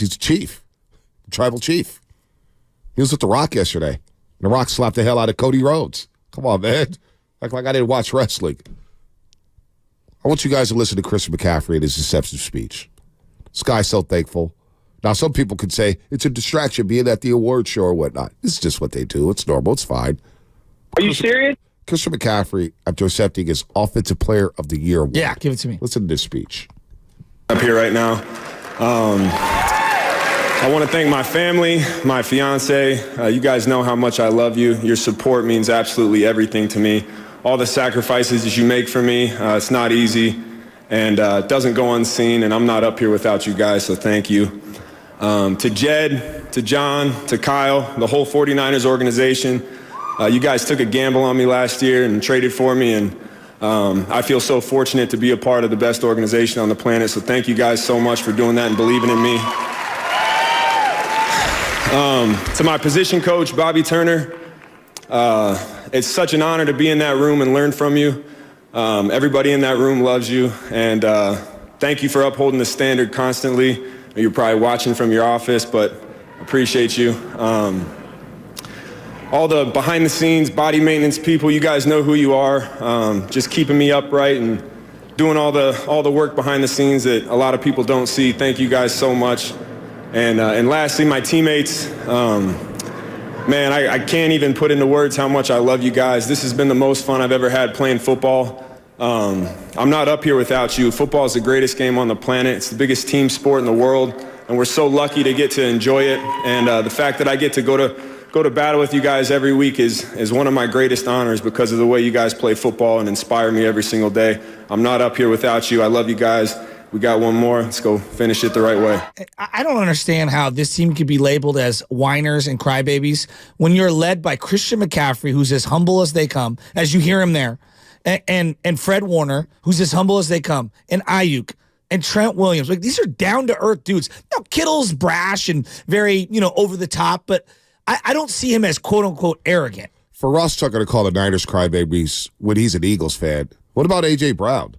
He's a chief, tribal chief. He was with The Rock yesterday. And The Rock slapped the hell out of Cody Rhodes. Come on, man. Act like I didn't watch wrestling. I want you guys to listen to Christian McCaffrey and his deceptive speech. This guy's so thankful. Now, some people could say it's a distraction being at the award show or whatnot. This is just what they do. It's normal. It's fine. Are you serious? Christian McCaffrey, after accepting his Offensive Player of the Year award. Yeah, give it to me. Listen to this speech. Up here right now. I want to thank my family, my fiance. You guys know how much I love you. Your support means absolutely everything to me. All the sacrifices that you make for me, it's not easy, and it doesn't go unseen, and I'm not up here without you guys, so thank you. To Jed, to John, to Kyle, the whole 49ers organization, you guys took a gamble on me last year and traded for me, and I feel so fortunate to be a part of the best organization on the planet, so thank you guys so much for doing that and believing in me. To my position coach, Bobby Turner, it's such an honor to be in that room and learn from you. Everybody in that room loves you, and thank you for upholding the standard constantly. You're probably watching from your office, but appreciate you. All the behind-the-scenes body maintenance people, you guys know who you are. Just keeping me upright and doing all the work behind the scenes that a lot of people don't see. Thank you guys so much. And lastly, my teammates, man, I can't even put into words how much I love you guys. This has been the most fun I've ever had playing football. I'm not up here without you. Football is the greatest game on the planet. It's the biggest team sport in the world, and we're so lucky to get to enjoy it. And the fact that I get to go to battle with you guys every week is one of my greatest honors because of the way you guys play football and inspire me every single day. I'm not up here without you. I love you guys. We got one more. Let's go finish it the right way. I don't understand how this team could be labeled as whiners and crybabies when you're led by Christian McCaffrey, who's as humble as they come, as you hear him there, and Fred Warner, who's as humble as they come, and Ayuk, and Trent Williams. Like, these are down-to-earth dudes. Now, Kittle's brash and very, over the top, but I don't see him as quote-unquote arrogant. For Ross Tucker to call the Niners crybabies when he's an Eagles fan, what about A.J. Brown?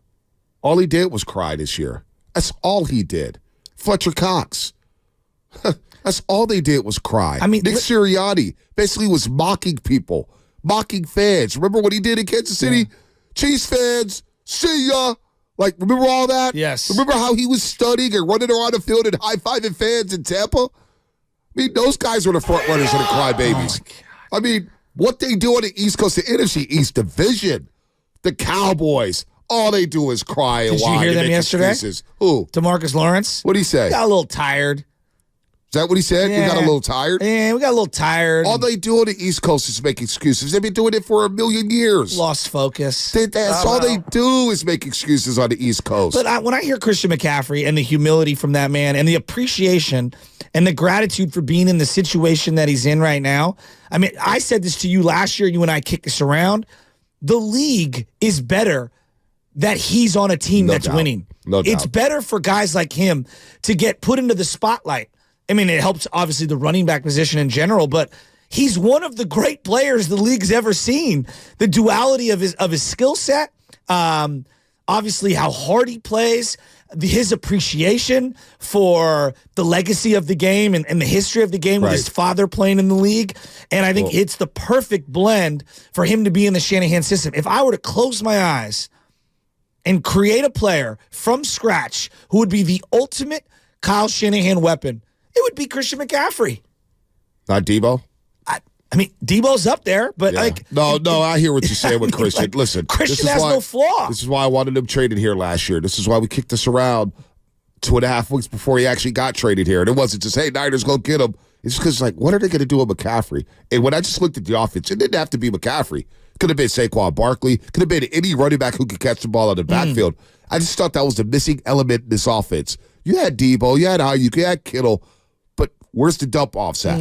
All he did was cry this year. That's all he did. Fletcher Cox. That's all they did was cry. I mean, Nick Sirianni basically was mocking people, mocking fans. Remember what he did in Kansas City? Yeah. Chiefs fans, see ya. Like, remember all that? Yes. Remember how he was studying and running around the field and high-fiving fans in Tampa? I mean, those guys were the front runners of the crybabies. I mean, what they do on the East Coast, the NFC East Division, the Cowboys, all they do is cry and whine. Did you hear them yesterday? Excuses. Who? DeMarcus Lawrence. What did he say? Got a little tired. Is that what he said? Yeah. We got a little tired? Yeah, we got a little tired. All they do on the East Coast is make excuses. They've been doing it for a million years. Lost focus. That's all they do is make excuses on the East Coast. But when I hear Christian McCaffrey and the humility from that man and the appreciation and the gratitude for being in the situation that he's in right now, I mean, I said this to you last year. You and I kicked this around. The league is better that he's on a team that's winning. No doubt. It's better for guys like him to get put into the spotlight. I mean, it helps, obviously, the running back position in general, but he's one of the great players the league's ever seen. The duality of his skill set, obviously how hard he plays, his appreciation for the legacy of the game and the history of the game with his father playing in the league. And I think it's the perfect blend for him to be in the Shanahan system. If I were to close my eyes and create a player from scratch who would be the ultimate Kyle Shanahan weapon, it would be Christian McCaffrey. Not Debo? I mean, Debo's up there, but No, I hear what you're saying with Christian. Like, listen, Christian has no flaw. This is why I wanted him traded here last year. This is why we kicked this around 2.5 weeks before he actually got traded here. And it wasn't just, hey, Niners, go get him. It's because, like, what are they going to do with McCaffrey? And when I just looked at the offense, it didn't have to be McCaffrey. Could have been Saquon Barkley. Could have been any running back who could catch the ball out of the backfield. I just thought that was the missing element in this offense. You had Debo, you had Ayuk, you had Kittle, but where's the dump offs at?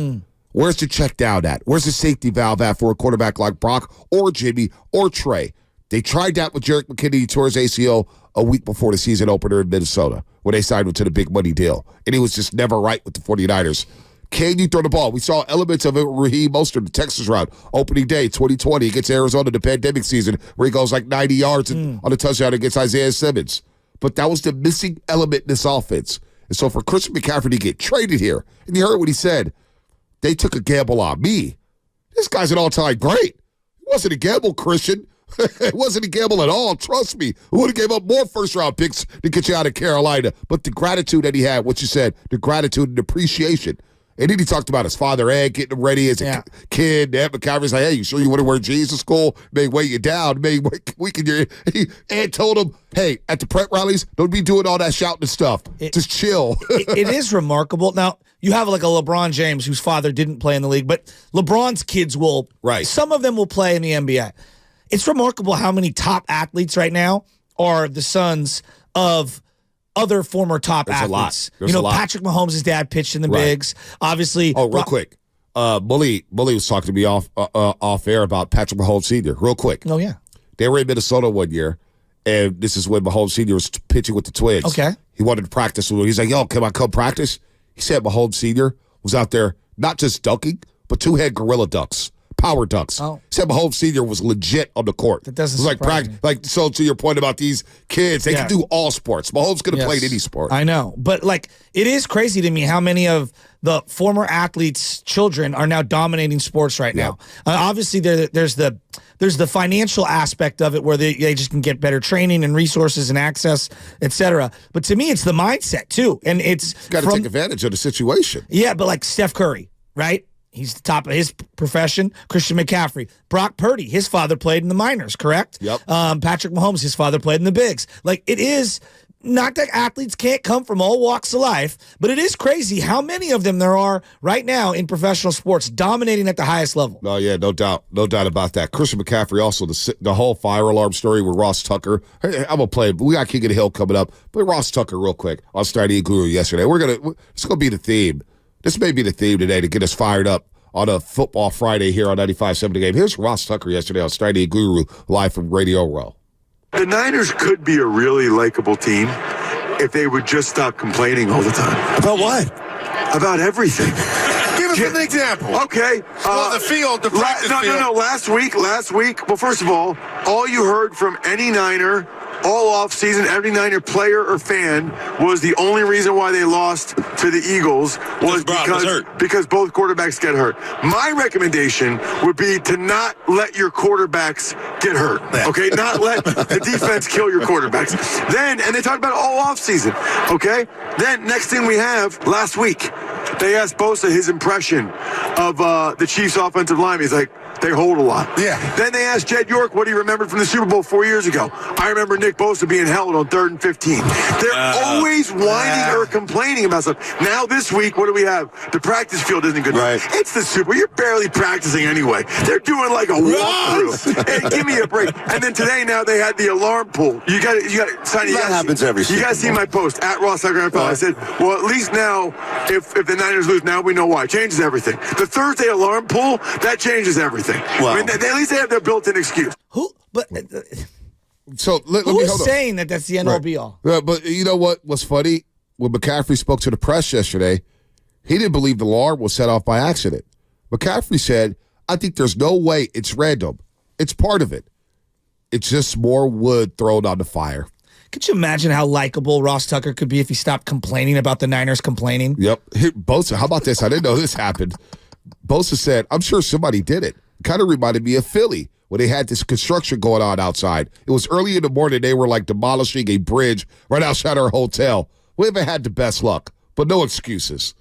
Where's the check down at? Where's the safety valve at for a quarterback like Brock or Jimmy or Trey? They tried that with Jerick McKinney. He tore his ACL a week before the season opener in Minnesota when they signed him to the big money deal. And he was just never right with the 49ers. Can you throw the ball? We saw elements of it with Raheem Mostert, the Texas route, opening day 2020 against Arizona, the pandemic season, where he goes like 90 yards on a touchdown against Isaiah Simmons. But that was the missing element in this offense. And so for Christian McCaffrey to get traded here, and you heard what he said, they took a gamble on me. This guy's an all-time great. It wasn't a gamble, Christian. It wasn't a gamble at all. Trust me. We would have gave up more first-round picks to get you out of Carolina. But the gratitude that he had, what you said, the gratitude and appreciation. And then he talked about his father, Ed, getting him ready as a kid. Ed McCaffrey's like, hey, you sure you want to wear jeans to school? May weigh you down. May weaken your... Ed told him, hey, at the prep rallies, don't be doing all that shouting and stuff. Just chill. It is remarkable. Now, you have like a LeBron James whose father didn't play in the league, but LeBron's kids will... Right. Some of them will play in the NBA. It's remarkable how many top athletes right now are the sons of other former top athletes. There's a lot. Patrick Mahomes' dad pitched in the bigs. Obviously. Oh, real quick. Bully was talking to me off air about Patrick Mahomes Sr. Real quick. Oh, yeah. They were in Minnesota one year, and this is when Mahomes Sr. was pitching with the Twins. Okay. He wanted to practice. He's like, yo, can I come practice? He said Mahomes Sr. was out there not just dunking, but two-head gorilla ducks. Power dunks. Oh. Said Mahomes Sr. was legit on the court. That doesn't surprise me. Like, so to your point about these kids, they can do all sports. Mahomes could have played any sport. I know. But, like, it is crazy to me how many of the former athletes' children are now dominating sports right now. Obviously, there's the financial aspect of it where they just can get better training and resources and access, etc. But to me, it's the mindset, too. And it's got to take advantage of the situation. Yeah, but like Steph Curry, right? He's the top of his profession. Christian McCaffrey. Brock Purdy, his father played in the minors, correct? Yep. Patrick Mahomes, his father played in the bigs. Like, it is not that athletes can't come from all walks of life, but it is crazy how many of them there are right now in professional sports dominating at the highest level. Oh, yeah, no doubt. No doubt about that. Christian McCaffrey, also the whole fire alarm story with Ross Tucker. Hey, I'm going to play it, but we got King of the Hill coming up. But Ross Tucker, real quick, on Starting Guru yesterday. It's going to be the theme. This may be the theme today to get us fired up on a Football Friday here on 95.7 The Game. Here's Ross Tucker yesterday on Starting Guru, live from Radio Row. The Niners could be a really likable team if they would just stop complaining all the time. About what? About everything. Give us an example. Okay. Well, the field, the practice field. No. Last week. Well, first of all you heard from any Niner all offseason, every Niner player or fan was the only reason why they lost to the Eagles was because both quarterbacks get hurt. My recommendation would be to not let your quarterbacks get hurt. Okay? Not let the defense kill your quarterbacks. And they talked about it all offseason. Okay? Then next thing we have, last week, they asked Bosa his impression of the Chiefs' offensive line. He's like, they hold a lot. Yeah. Then they asked Jed York what he remembered from the Super Bowl 4 years ago. I remember Nick Bosa being held on 3rd and 15. They're always whining or complaining about stuff. Now this week, what do we have? The practice field isn't good. Right. It's the Super Bowl. You're barely practicing anyway. They're doing like a walkthrough. Hey, give me a break. And then today, now they had the alarm pull. You got to sign. That happens every season. You got to see my post at Ross Tucker NFL. I said, well, at least now, if the Niners lose, now we know why. It changes everything. The Thursday alarm pull, that changes everything. Well, I mean, at least they have their built-in excuse. Who? But So let me who's hold on. saying that that's the end all be all? But you know what was funny? When McCaffrey spoke to the press yesterday, he didn't believe the alarm was set off by accident. McCaffrey said, I think there's no way it's random. It's part of it. It's just more wood thrown on the fire. Could you imagine how likable Ross Tucker could be if he stopped complaining about the Niners complaining? Yep. Bosa, how about this? I didn't know this happened. Bosa said, I'm sure somebody did it. Kind of reminded me of Philly when they had this construction going on outside. It was early in the morning. They were like demolishing a bridge right outside our hotel. We haven't had the best luck, but no excuses.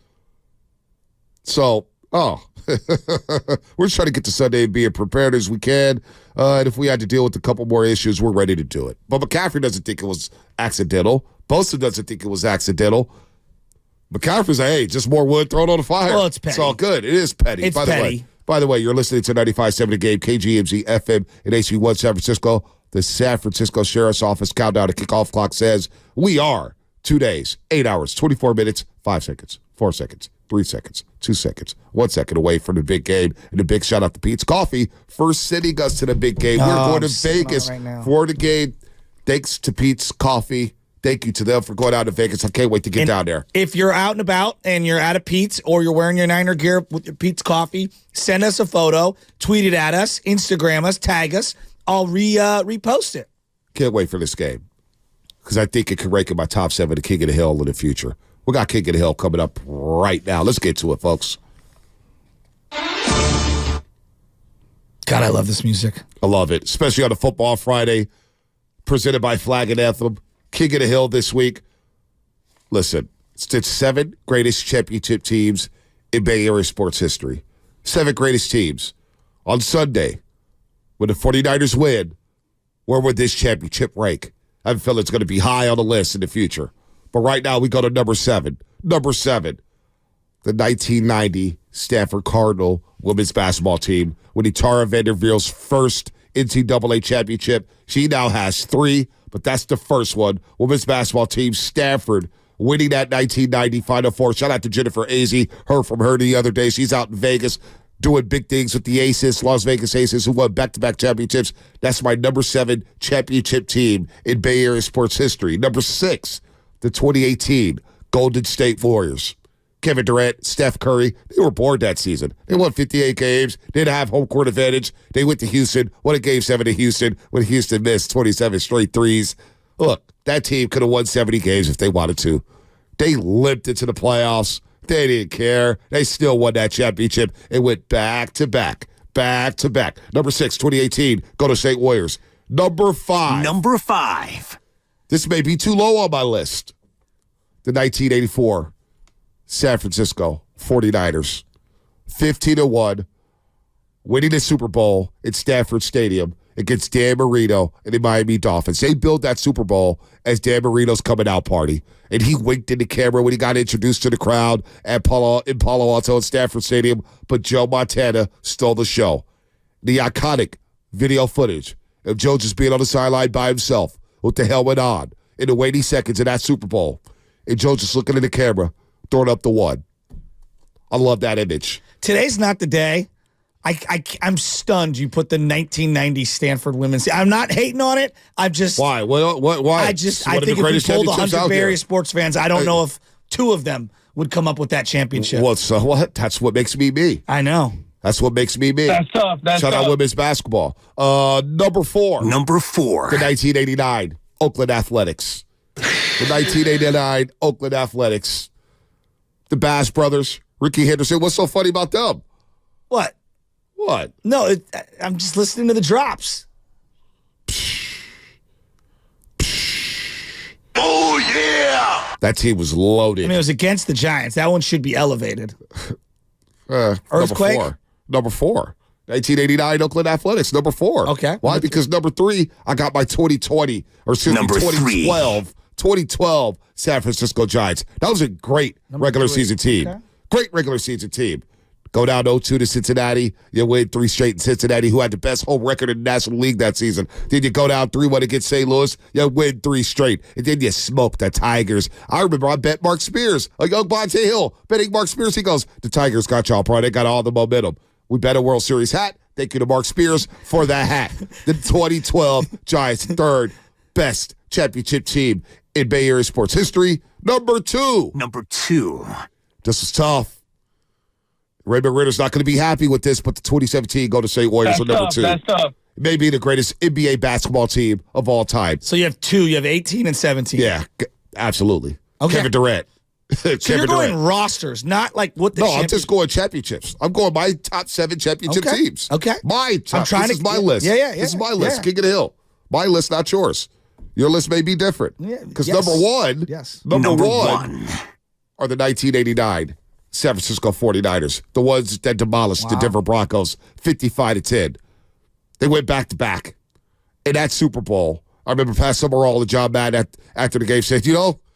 So, we're just trying to get to Sunday and being prepared as we can. And if we had to deal with a couple more issues, we're ready to do it. But McCaffrey doesn't think it was accidental. Bosa doesn't think it was accidental. McCaffrey's like, hey, just more wood thrown on the fire. Well, it's petty. It's all good. It is petty. It's petty. By the way, you're listening to 95.7 The Game, KGMZ FM and HV1 San Francisco. The San Francisco Sheriff's Office countdown to kickoff clock says we are 2 days, 8 hours, 24 minutes, 5 seconds, 4 seconds, 3 seconds, 2 seconds, 1 second away from the big game. And a big shout out to Pete's Coffee for sending us to the big game. We're going to Vegas for the game. Thanks to Pete's Coffee. Thank you to them for going out to Vegas. I can't wait to get down there. If you're out and about and you're at a Pete's or you're wearing your Niner gear with your Pete's Coffee, send us a photo, tweet it at us, Instagram us, tag us. I'll repost it. Can't wait for this game because I think it could rank in my top 7 to King of the Hill in the future. We got King of the Hill coming up right now. Let's get to it, folks. God, I love this music. I love it, especially on a football Friday, presented by Flag and Anthem. King of the Hill this week. Listen, it's the 7 greatest championship teams in Bay Area sports history. 7 greatest teams. On Sunday, when the 49ers win, where would this championship rank? I feel it's going to be high on the list in the future. But right now, we go to number 7. Number 7, the 1990 Stanford Cardinal women's basketball team winning Tara Vanderveer's first NCAA championship. She now has 3, but that's the first one. Women's basketball team, Stanford, winning that 1990 Final Four. Shout out to Jennifer Azzi. Heard from her the other day. She's out in Vegas doing big things with the Aces, Las Vegas Aces, who won back-to-back championships. That's my number 7 championship team in Bay Area sports history. Number 6, the 2018 Golden State Warriors. Kevin Durant, Steph Curry, they were bored that season. They won 58 games, didn't have home court advantage. They went to Houston, won a Game 7 in Houston when Houston missed 27 straight threes. Look, that team could have won 70 games if they wanted to. They limped into the playoffs. They didn't care. They still won that championship and went back-to-back. Number 6, 2018, Golden State Warriors. Number 5. Number 5. This may be too low on my list. The 1984 San Francisco 49ers. 15-1, winning the Super Bowl at Stanford Stadium against Dan Marino and the Miami Dolphins. They built that Super Bowl as Dan Marino's coming out party. And he winked in the camera when he got introduced to the crowd in Palo Alto at Stanford Stadium. But Joe Montana stole the show. The iconic video footage of Joe just being on the sideline by himself with the helmet on in the waning seconds of that Super Bowl. And Joe just looking at the camera, throwing up the 1. I love that image. Today's not the day. I'm stunned you put the 1990 Stanford women's. I'm not hating on it. I'm just why? Why? I think if we told 100 Bay Area sports fans, I don't know if 2 of them would come up with that championship. Well, so what? That's what makes me me. I know. That's what makes me me. That's tough. Shout out women's basketball. Number 4. Number 4. The 1989 Oakland Athletics. The 1989 Oakland Athletics. The Bass brothers, Ricky Henderson. What's so funny about them? What? What? No, I'm just listening to the drops. Oh, yeah! That team was loaded. I mean, it was against the Giants. That one should be elevated. Earthquake? Number 4. 1989 Oakland Athletics, number 4. Okay. Why? Because number 3, I got my 2020, or excuse me, 2012 San Francisco Giants. That was a great regular season team. Okay. Great regular season team. Go down 0-2 to Cincinnati. You win 3 straight in Cincinnati, who had the best home record in the National League that season. Then you go down 3-1 against St. Louis. You win 3 straight. And then you smoke the Tigers. I remember I bet Mark Spears, a young Bonte Hill, betting Mark Spears. He goes, the Tigers got y'all, bro. They got all the momentum. We bet a World Series hat. Thank you to Mark Spears for that hat. The 2012 Giants, 3rd best championship team in Bay Area sports history. Number 2. Number 2. This is tough. Raymond Ritter's not going to be happy with this, but the 2017 Golden State Warriors are number 2. That's tough. It may be the greatest NBA basketball team of all time. So you have 2. You have 18 and 17. Yeah, absolutely. Okay. Kevin Durant. So you're going rosters, not like what the I'm just going championships. I'm going my top 7 championship teams. Okay. My top. This is my list. Yeah. This is my list. King of the Hill. My list, not yours. Your list may be different. Because number 1, number one are the 1989 San Francisco 49ers, the ones that demolished the Denver Broncos 55-10. They went back-to-back. In that Super Bowl, I remember Pat Summerall and John Madden after the game said, the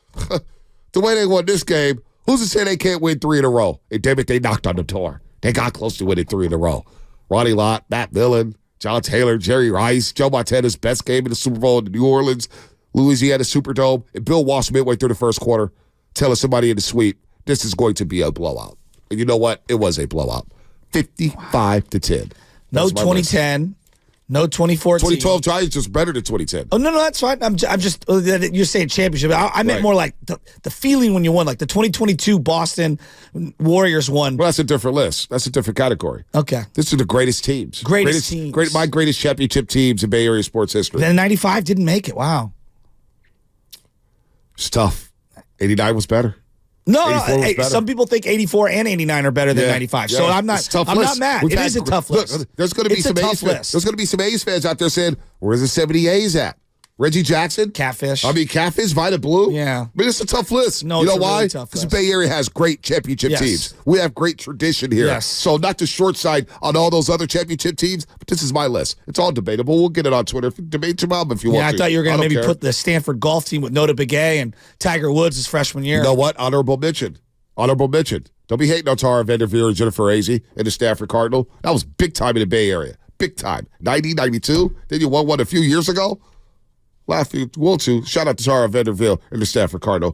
way they won this game, who's to say they can't win 3 in a row? And damn it, they knocked on the door. They got close to winning 3 in a row. Ronnie Lott, Matt Millen, John Taylor, Jerry Rice, Joe Montana's best game in the Super Bowl in New Orleans, Louisiana Superdome, and Bill Walsh midway through the first quarter telling somebody in the suite, this is going to be a blowout. And you know what? It was a blowout. 55-10. No 2010. No 2014. 2012 Giants is better than 2010. Oh, no, that's fine. I'm just you're saying championship. I meant more like the feeling when you won, like the 2022 Boston Warriors won. Well, that's a different list. That's a different category. Okay. This is the greatest teams. Greatest teams. My greatest championship teams in Bay Area sports history. Then 95 didn't make it. Wow. It's tough. 89 was better. No, 84 was hey, better. some people think 84 and 89 are better than 95. So I'm It's a tough not list. mad. We've It had- is a tough look, list. There's going to be It's a some tough A's fans. list. There's going to be some A's fans out there saying, "Where's the 70 A's at?" Reggie Jackson, Catfish. I mean, Catfish, Vita Blue. Yeah. I mean, it's a tough list. No, you know it's a really why? tough Because the list. Bay Area has great championship Yes. teams. We have great tradition here. Yes. So not to short side on all those other championship teams, but this is my list. It's all debatable. We'll get it on Twitter. Debate your mom if you want Yeah, I to. thought you were going to don't maybe care. put the Stanford golf team with Nota Begay and Tiger Woods his freshman year. You know what? Honorable mention. Honorable mention. Don't be hating on Tara Vanderveer and Jennifer Azzi and the Stanford Cardinal. That was big time in the Bay Area. Big time. 90, 92. Then you won one a few years ago. Laugh if you want to. Shout out to Tara Vanderveer and the Stanford Cardinal.